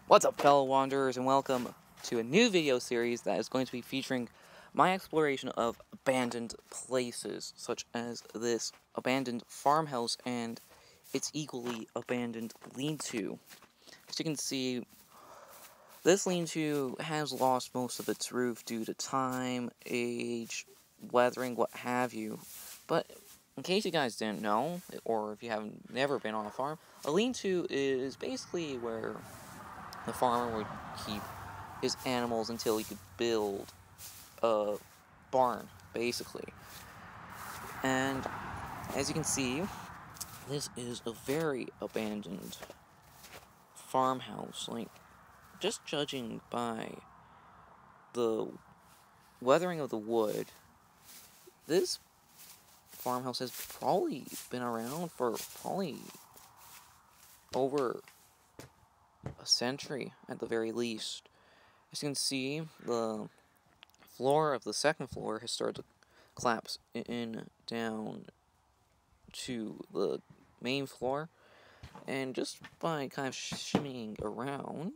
What's up, fellow wanderers, and welcome to a new video series that is going to be featuring my exploration of abandoned places, such as this abandoned farmhouse and its equally abandoned lean-to. As you can see, this lean-to has lost most of its roof due to time, age, weathering, what have you. But in case you guys didn't know, or if you haven't never been on a farm, a lean-to is basically where the farmer would keep his animals until he could build a barn, basically. And as you can see, this is a very abandoned farmhouse. Like, just judging by the weathering of the wood, this farmhouse has probably been around for probably over a century at the very least. As you can see, the floor of the second floor has started to collapse in down to the main floor, and just by kind of shimmying around,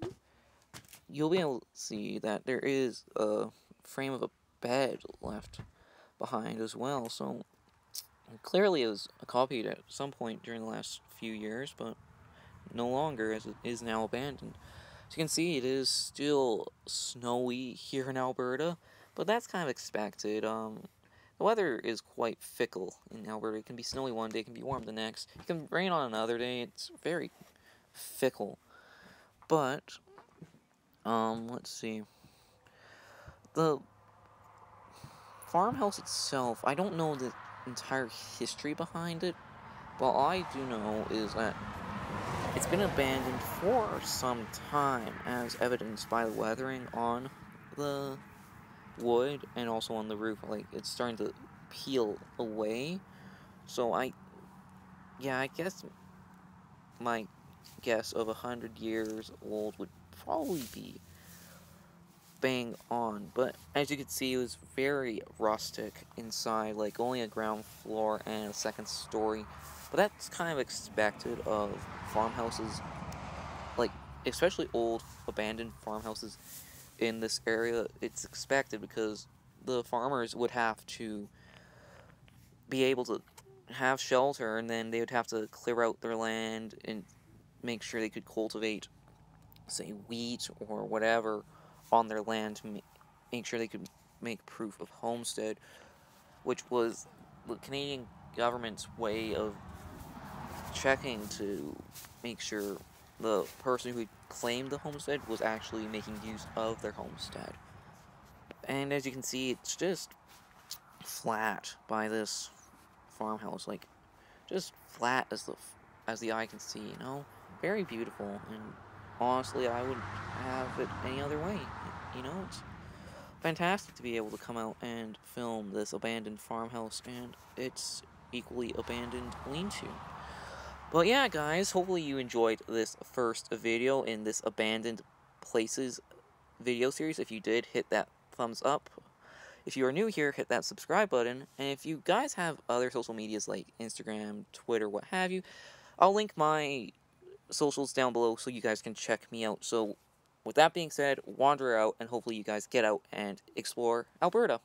you'll be able to see that there is a frame of a bed left behind as well. So clearly it was copied at some point during the last few years, but no longer, as it is now abandoned. As you can see, it is still snowy here in Alberta, but that's kind of expected. The weather is quite fickle in Alberta. It can be snowy one day, it can be warm the next. It can rain on another day. It's very fickle. But, let's see. The farmhouse itself, I don't know the entire history behind it, but all I do know is that it's been abandoned for some time, as evidenced by the weathering on the wood and also on the roof. Like, it's starting to peel away. So I guess my guess of 100 years old would probably be bang on. But as you can see, it was very rustic inside, like only a ground floor and a second story. But that's kind of expected of farmhouses, like especially old abandoned farmhouses in this area. It's expected because the farmers would have to be able to have shelter, and then they would have to clear out their land and make sure they could cultivate, say, wheat or whatever on their land to make sure they could make proof of homestead, which was the Canadian government's way of checking to make sure the person who claimed the homestead was actually making use of their homestead. And as you can see, it's just flat by this farmhouse, like just flat as the eye can see, you know, very beautiful. And honestly, I wouldn't have it any other way. You know, it's fantastic to be able to come out and film this abandoned farmhouse and its equally abandoned lean-to. But yeah, guys, hopefully you enjoyed this first video in this abandoned places video series. If you did, hit that thumbs up. If you are new here, hit that subscribe button. And if you guys have other social medias like Instagram, Twitter, what have you, I'll link my socials down below so you guys can check me out. So with that being said, wander out, and hopefully you guys get out and explore Alberta.